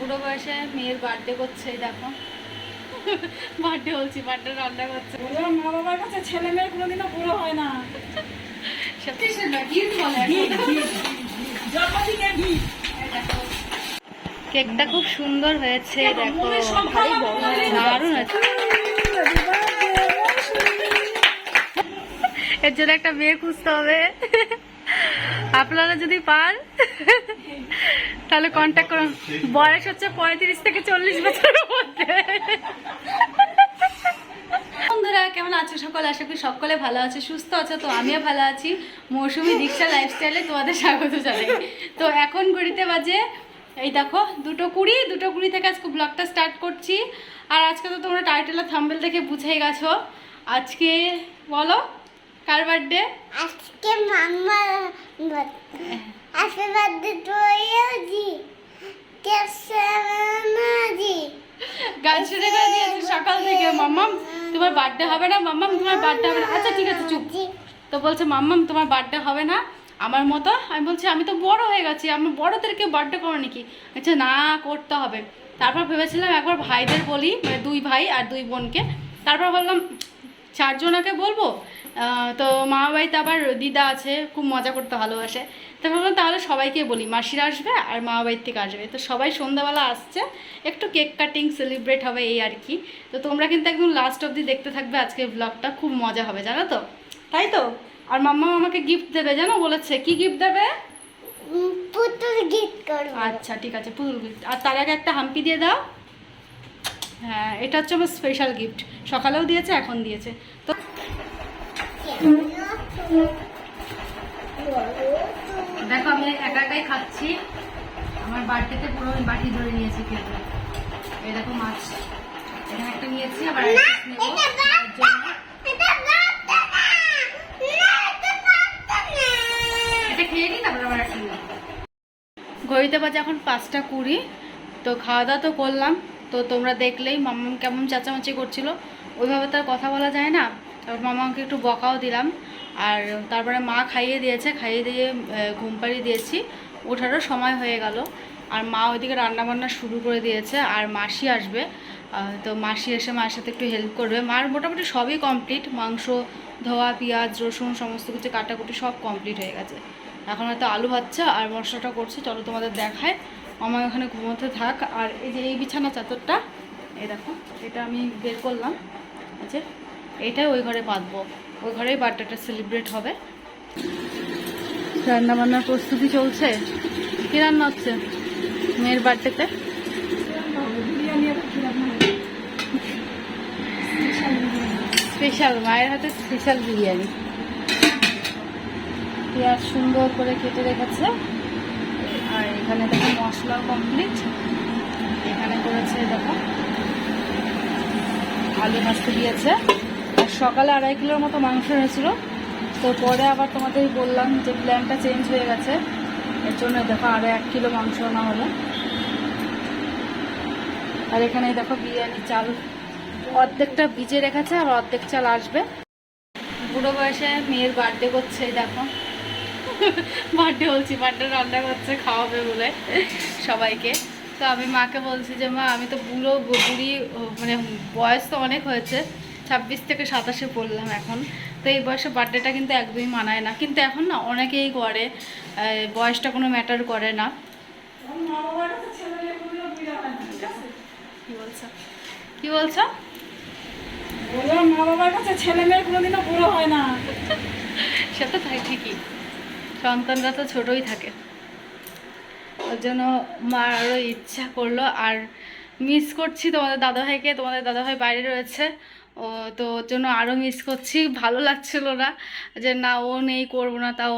বুড়ো বয়সে মেয়ের বার্থডে করছে, দেখো বার্থডে বলছি, বার্থডে রান্না করছে। মা বাবার কাছে ছেলে মেয়ে কোনোদিনও বুড়ো হয় না। কেকটা খুব সুন্দর হয়েছে, দেখো দারুণ হয়েছে। এর জন্য একটা মেয়ে খুঁজতে হবে, আপনারা যদি পান তাহলে কন্ট্যাক্ট করুন। বয়স হচ্ছে 35 থেকে 40 বছরের মধ্যে। বন্ধুরা কেমন আছো সকলে? আশা করি সকলে ভালো আছে, সুস্থ আছো। তো আমিও ভালো আছি। মৌসুমী দীক্ষা লাইফস্টাইলে তোমাদের স্বাগত জানাই। তো এখন ঘড়িতে বাজে এই দেখো 2:20 থেকে আজকে ব্লগটা স্টার্ট করছি। আর আজকে তো তোমরা টাইটেল আর থাম্বনেল দেখে বুঝেই গেছো আজকে বলো কার বার্থডে। আজকে mumma happy birthday to you ji. গান শুরু করে দিয়েছে সকাল থেকে, মাম্মাম তোমার বার্থডে হবে না, মাম্মাম তোমার বার্থডে হবে না। আচ্ছা ঠিক আছে চুপ। তো বলছে মাম্মাম তোমার বার্থডে হবে না আমার মতো। আমি বলছি আমি তো বড় হয়ে গেছি, আমার বড়দেরকে বার্থডে করো নাকি? আচ্ছা না করতে হবে। তারপর ভেবেছিলাম একবার ভাইদের বলি, মানে 2 ভাই আর 2 বোনকে। তারপর বললাম 4 জনাকে বলবো। তো মা বাড়িতে আবার দিদা আছে, খুব মজা করতে ভালোবাসে। তো ভাবলাম তাহলে সবাইকে বলি, মাসিরা আসবে আর মা বাড়ির থেকে আসবে। তো সবাই সন্ধ্যাবেলা আসছে, একটু কেক কাটিং সেলিব্রেট হবে এই আর কি। তো তোমরা কিন্তু একদম লাস্ট অবধি দেখতে থাকবে, আজকে ব্লগটা খুব মজা হবে জানো তো, তাই তো? আর মাম্মা আমাকে গিফট দেবে জানো, বলেছে কি গিফট দেবে? পুতুল গিফট করব। আচ্ছা ঠিক আছে পুতুল গিফট। আর তার আগে একটা হাম্পি দিয়ে দাও। হ্যাঁ এটা হচ্ছে আমার স্পেশাল গিফট, সকালেও দিয়েছে এখন দিয়েছে। তো দেখো আমি একা একাই খাচ্ছি, আমার বাড়িতে পুরো আমি বাটি ধরে নিয়েছি খেতে। এই দেখো মাছ এখানে একটা নিয়েছি, আবার এটা খেয়ে নিই তারপর আবার একটা নিই। ঘড়িতে বাজে এখন 5:20। তো খাওয়া দাওয়া তো করলাম, তো তোমরা দেখলেই মাম্মাম কেমন চেঁচামেচি করছিল, ওইভাবে তো আর কথা বলা যায় না। তারপর মামাকে একটু বকাও দিলাম। আর তারপরে মা খাইয়ে দিয়েছে, খাইয়ে দিয়ে ঘুম পাড়িয়ে দিয়েছি, ওঠারও সময় হয়ে গেল। আর মা ওইদিকে রান্নাবান্না শুরু করে দিয়েছে, আর মাসি আসবে। তো মাসি এসে মায়ের সাথে একটু হেল্প করবে। মার মোটামুটি সবই কমপ্লিট, মাংস ধোয়া, পেঁয়াজ রসুন সমস্ত কিছু কাটাকুটি সব কমপ্লিট হয়ে গেছে। এখন হয়তো আলু ভাজছে আর মশলাটা করছে, চলো তোমাদের দেখায়। আমার ওখানে ঘুমোতে থাক। আর এই যে এই বিছানা চাদরটা এই দেখো, এটা আমি বের করলাম, আচ্ছা এইটাই ওই ঘরে পাতবো, ওই ঘরেই বার্থডেটা সেলিব্রেট হবে। রান্না বান্নার প্রস্তুতি চলছে। কি রান্না হচ্ছে মেয়ের বার্থডেতে? স্পেশাল, মায়ের হাতে স্পেশাল বিরিয়ানি। পেঁয়াজ সুন্দর করে কেটে রেখেছে, আর এখানে দেখো মশলাও কমপ্লিট। এখানে করেছে দেখো আলু ভাজতে দিয়েছে। আর সকালে 2.5 কিলোর মতো মাংস হয়েছিল, তো পরে আবার তোমাদের বললাম যে প্ল্যানটা চেঞ্জ হয়ে গেছে, এর জন্য দেখো আরও 1 কিলো মাংস আনা হলো। আর এখানে দেখো বিরিয়ানি চাল অর্ধেকটা ভিজে রেখেছে, আর অর্ধেক চাল আসবে। বুড়ো বয়সে মেয়ের বার্থডে করছে, দেখো বার্থডে বলছি, বার্থডে রান্না করছে খাওয়াবে বলে সবাইকে। তো আমি মাকে বলছি যে মা আমি তো বুড়ি, মানে বয়স তো অনেক হয়েছে, 26 থেকে 27-এ পড়লাম এখন। তো এই বয়সে বার্থডেটা কিন্তু একদমই মানায় না, কিন্তু এখন না অনেকেই করে, বয়সটা কোনো ম্যাটার করে না। কি বলছো কি বলছো? মা বাবার কাছে ছেলে মেয়ে কোনোদিনও বুড়ো হয় না। সেটা তাই ঠিকই, সন্তানরা তো ছোটই থাকে, ওর জন্য মার আরও ইচ্ছা করলো। আর মিস করছি তোমাদের দাদাভাইকে, তোমাদের দাদাভাই বাইরে রয়েছে, ও তো ওর জন্য আরও মিস করছি। ভালো লাগছিল না যে না ও নেই, করবো না, তাও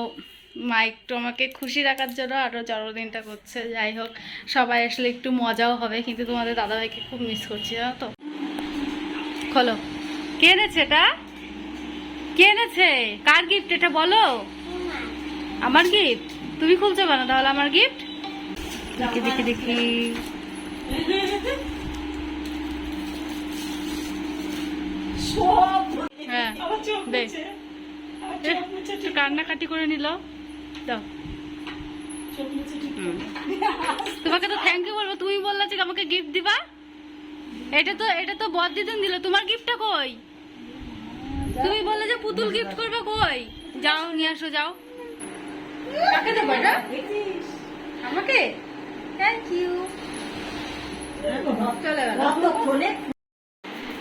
মা একটু আমাকে খুশি রাখার জন্য আরও জন্মদিনটা করছে। যাই হোক সবাই আসলে একটু মজাও হবে, কিন্তু তোমাদের দাদাভাইকে খুব মিস করছি জানো তো। খোলো, কে এনেছে এটা? কে এনেছে? কার গিফট এটা বলো? আমার গিফট? তুমি খুলছো কেন তাহলে আমার গিফট? দেখি দেখি দেখি, হ্যাঁ একটু কান্নাকাটি করে নিল। দাও তোমাকে তো থ্যাংক ইউ বলবো, তুমি বললে যে আমাকে গিফট দিবা। এটা তো বড়দিন দিল, তোমার গিফটটা কই? তুমি বললে যে পুতুল গিফট করবে, কই? যাও নিয়ে আসো, যাও। কাকে দেবো এটা? আমাকে? Thank you.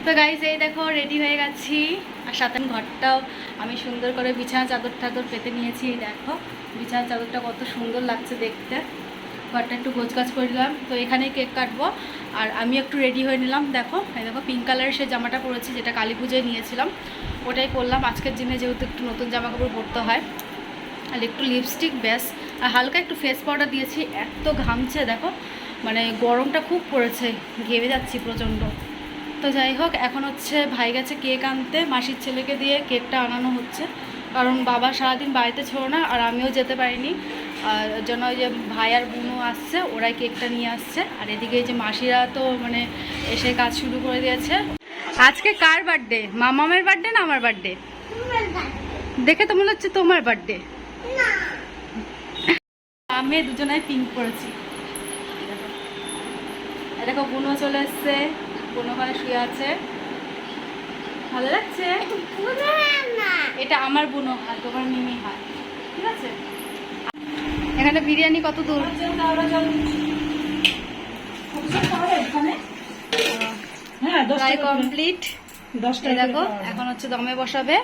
তো গাইস এই দেখো রেডি হয়ে গেছি, আর সাথে ঘরটাও আমি সুন্দর করে বিছানা চাদর টাদর পেতে নিয়েছি। দেখো বিছানা চাদরটা কত সুন্দর লাগছে দেখতে। ঘরটা একটু গোছগাছ করে দিলাম। তো এখানেই কেক কাটবো, আর আমি একটু রেডি হয়ে নিলাম। দেখো এই দেখো পিঙ্ক কালারের সে জামাটা পরেছি, যেটা কালী পুজোয় নিয়েছিলাম, ওটাই পরলাম আজকের দিনে, যেহেতু একটু নতুন জামা কাপড় পরতে হয়। আর একটু লিপস্টিক ব্যাস, আর হালকা একটু ফেস পাউডার দিয়েছি। এত ঘামছে দেখো, মানে গরমটা খুব পড়েছে, ঘেমে যাচ্ছি প্রচণ্ড। তো যাই হোক, এখন হচ্ছে ভাই গেছে কেক আনতে, মাসির ছেলেকে দিয়ে কেকটা আনানো হচ্ছে, কারণ বাবা সারাদিন বাড়িতে ছিল না, আর আমিও যেতে পারিনি। আর জন্য ওই যে ভাই আর বোনও আসছে, ওরাই কেকটা নিয়ে আসছে। আর এদিকে এই যে মাসিরা তো মানে এসে কাজ শুরু করে দিয়েছে। আজকে কার বার্থডে? মামামের বার্থডে না আমার বার্থডে? দেখে তো মনে হচ্ছে তোমার বার্থডে। আমি দুজনাই পিঙ্ক পরেছি। দেখো বোনও চলে এসছে, বোন ওখানে শুয়ে আছে, ভালো লাগছে। এটা আমার বোনও আর তোমার মিমি হয়, ঠিক আছে। এখানে বিরিয়ানি কত দূর? প্রায় কমপ্লিট। দেখো এখন হচ্ছে দমে বসাবে,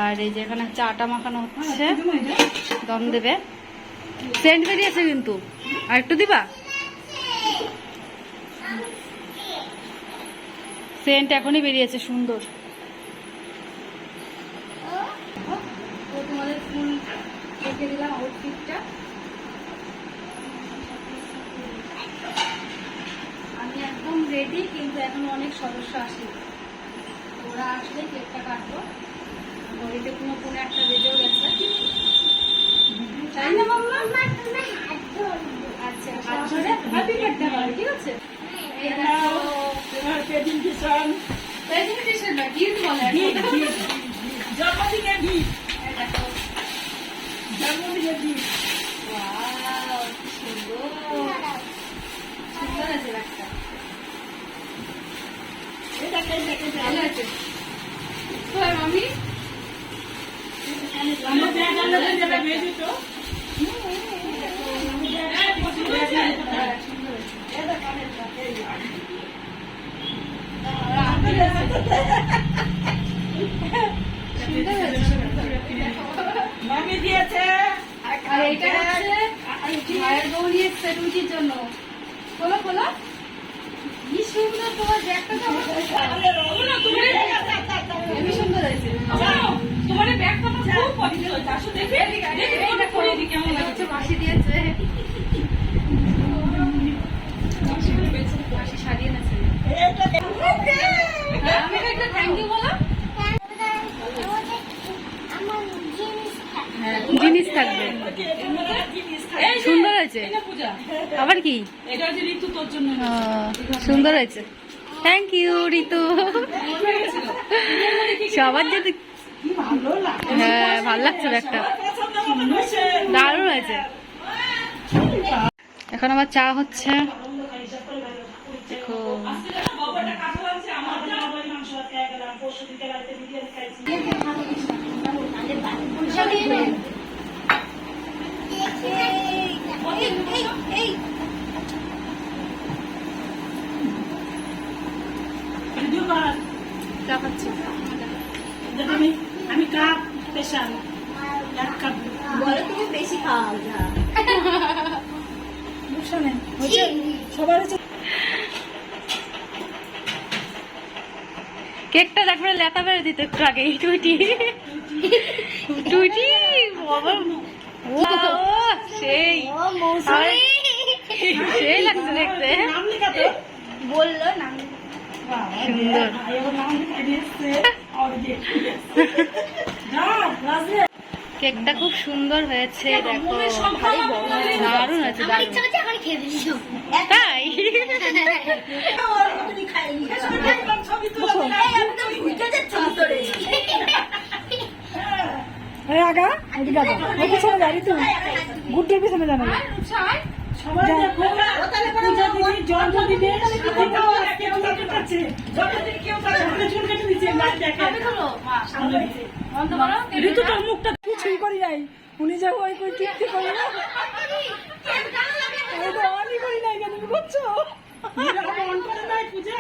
আর এই যে এখানে হচ্ছে আটা মাখানো হচ্ছে, দম দেবে। সেন্ট বেরিয়েছে কিন্তু, আর একটু দিবা? সেন্ট এখনই বেরিয়েছে, সুন্দর। তোমাদের ফুল রেখে দিলাম আউটফিটটা। আমি একদম রেডি, কিন্তু এখন অনেক সদস্য আসেনি, ওরা আসলে কেকটা কাটবো। ঘড়িতে কোনো একটা বেজেও গেছে, তাই না মাম্মা? আচ্ছা হাত ধরে হ্যাপি বার্থডে হবে, ঠিক আছে। এই দেখো প্রেজেন্টেশন না, গিফট বলে জন্মদিনের গিফট। এই দেখো জন্মদিনের গিফট। ওয়াও কি সুন্দর, সুন্দর আছে একটা। এটা ভালো আছে। কই মামি? আমরা ব্যাগ আনতে যাবে ভেজে তো। আর এইটা হচ্ছে ভাইয়ের বউ নিয়েছে রুচির জন্য। খোলো খোলো, কি সুন্দর তোমার ব্যাগটা, হেবি সুন্দর হয়েছে তোমার ব্যাগটা, খুব পছন্দ হয়েছে। আসো দেখি কেমন লাগছে। মাসি দিয়েছে, মাসি সারিয়ে নেছে। আমি একটা থ্যাংক ইউ বলো। জিনিস থাকবে, সুন্দর হয়েছে। আবার কি সুন্দর হয়েছে, থ্যাংক ইউ ঋতু। সবার যদি হ্যাঁ ভালো লাগছে ব্যাগটা, দারুণ হয়েছে। এখন আমার চা হচ্ছে, দেখো চা খাচ্ছি আমি কাপ স্পেশাল এক কাপ বলো তুমি বেশি খাও না। সবার কেকটা দেখবে লেতা বেড়ে দিতে একটু আগে। টুইটি টুইটি বাবা, ও সেই সেই লাগছে দেখতে, বললো না সুন্দর। কেকটা খুব সুন্দর হয়েছে, দেখো দারুণ হয়েছে, দারুণ। তাই আরে আগা এদিকে আগা ওই পিছনে যা ঋতু গুড্ডুর পিছনে জানা সবাই দেখো পূজা দিদি জন্ম দিদি ঋতু তোর মুখটা কিছুই করি নাই উনি যে ওই কই কীর্তি করে না আমি তো অনই করি নাই কেন বুঝছো অন করে নাই পূজা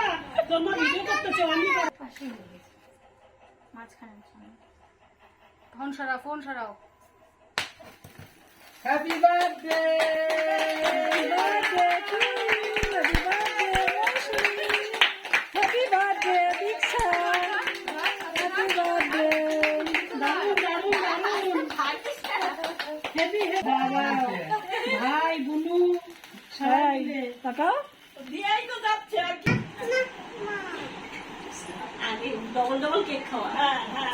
তোমার ভিডিও করতেছে অনই করে মাঝখানে ফোন সরাও ফোন সরাও হ্যাপি বার্থডে হ্যাপি বার্থডে দীক্ষা হ্যাপি বার্থডে দারুণ দারুণ দারুণ হ্যাপি ভাই বুনু সবাই টাকা দিয়াই তো যাচ্ছে আর কি আগে ডবল ডবল কেক খাওয়া হ্যাঁ হ্যাঁ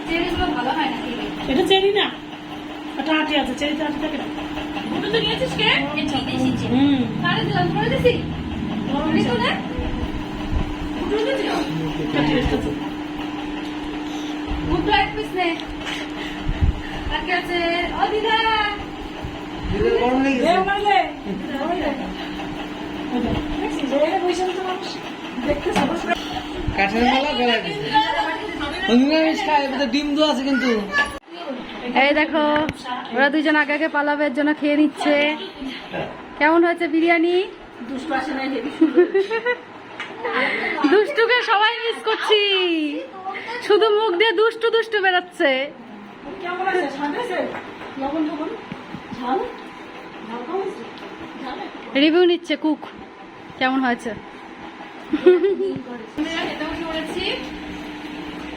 চেরিগুলো ভালো হয় নাকি এটা চেরি না এটা আটি আছে চেরিতে আটি থাকে না ওটা তো নিয়েছিস কে হুম কারে দিলাম করে দিছি ঋতু না উঠে দিও গুড্ডু এক পিস নে আর কি আছে ও দিদা দিদি গরম এ লেগেছে মারলে যে বসে তো মানুষ দেখতে সবাই কাঠের মালা গলায় দিছে নিরামিষ খায় এতে ডিম দো আছে কিন্তু এই দেখো ওরা দুজন আগে আগে পালাবে এর জন্য খেয়ে নিচ্ছে কেমন হয়েছে বিরিয়ানি দুষ্টুকে সবাই মিস করছি শুধু মুখ দিয়ে দুষ্টু দুষ্টু বেরোচ্ছে কেমন আছে সাজাছে লবণ লবণ ঝাল ঝাল কমেছে রিভিউ নিচ্ছে কুক কেমন হয়েছে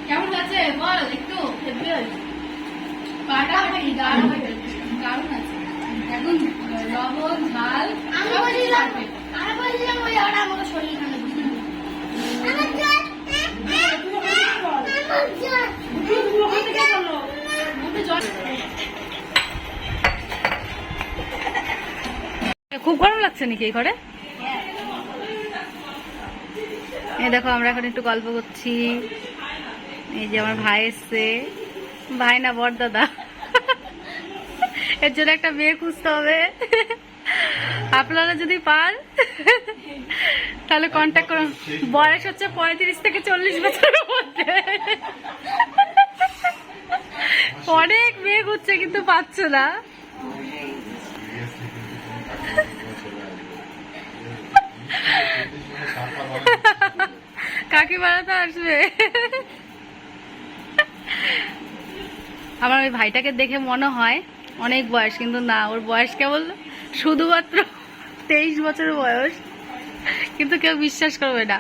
কেমন আছে বল একটু দারুণ আছে এখন লবণ ঝাল খুব গরম লাগছে নাকি এই ঘরে এই দেখো আমরা এখন একটু গল্প করছি এই যে আমার ভাই এসছে ভাই না বড় দাদা এর জন্য একটা মেয়ে খুঁজতে হবে আপনারা যদি পান তাহলে কন্ট্যাক্ট করুন বয়স হচ্ছে 35 থেকে 40 বছরের মধ্যে অনেক মেয়ে খুঁজছে কিন্তু পাচ্ছে না কাকিমারা তো আসবে আমার ওই ভাইটাকে দেখে মনে হয় অনেক বয়স কিন্তু না ওর বয়স কেবল শুধুমাত্র 23 বছর বয়স কিন্তু কেউ বিশ্বাস করবে না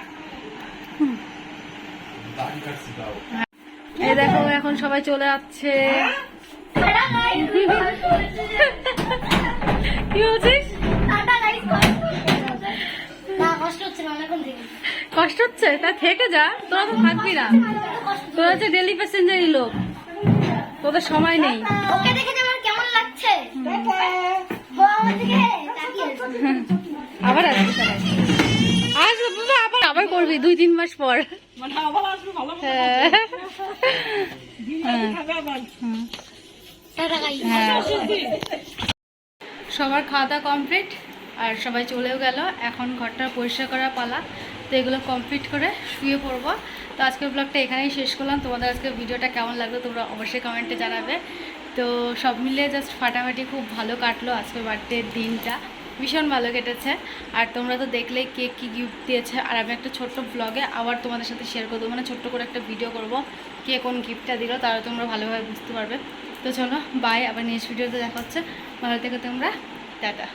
এই দেখো এখন সবাই চলে যাচ্ছে কি বলছিস কষ্ট হচ্ছে তা থেকে যা তোরা তো থাকবি না তোরা হচ্ছে ডেলি প্যাসেঞ্জারই লোক তোদের সময় নেই ওকে দেখে আমার কেমন লাগছে আবার আসবি সবাই আসবো বাবা আবার আবার করবি 2-3 মাস পর মানে আবার আসবে ভালো মতো হ্যাঁ। খাবে আবার হ্যাঁ সবার খাওয়া দাওয়া কমপ্লিট আর সবাই চলেও গেল এখন ঘরটা পরিষ্কার করা পালা তো এগুলো কমপ্লিট করে শুয়ে পড়বো তো আজকের ব্লগটা এখানেই শেষ করলাম তোমাদের আজকে ভিডিওটা কেমন লাগলো তোমরা অবশ্যই কমেন্টে জানাবে তো সব মিলিয়ে জাস্ট ফাটাফাটি খুব ভালো কাটলো আজকের বার্থডের দিনটা ভীষণ ভালো কেটেছে আর তোমরা তো দেখলেই কে কী গিফট দিয়েছে আর আমি একটা ছোট্ট ব্লগে আবার তোমাদের সাথে শেয়ার করবো মানে ছোট্ট করে একটা ভিডিও করব কে কোন গিফটটা দিল তারা তোমরা ভালোভাবে বুঝতে পারবে তো চলো বাই আবার নেক্সট ভিডিওতে দেখা হচ্ছে ভালো থেকে তোমরা টাটা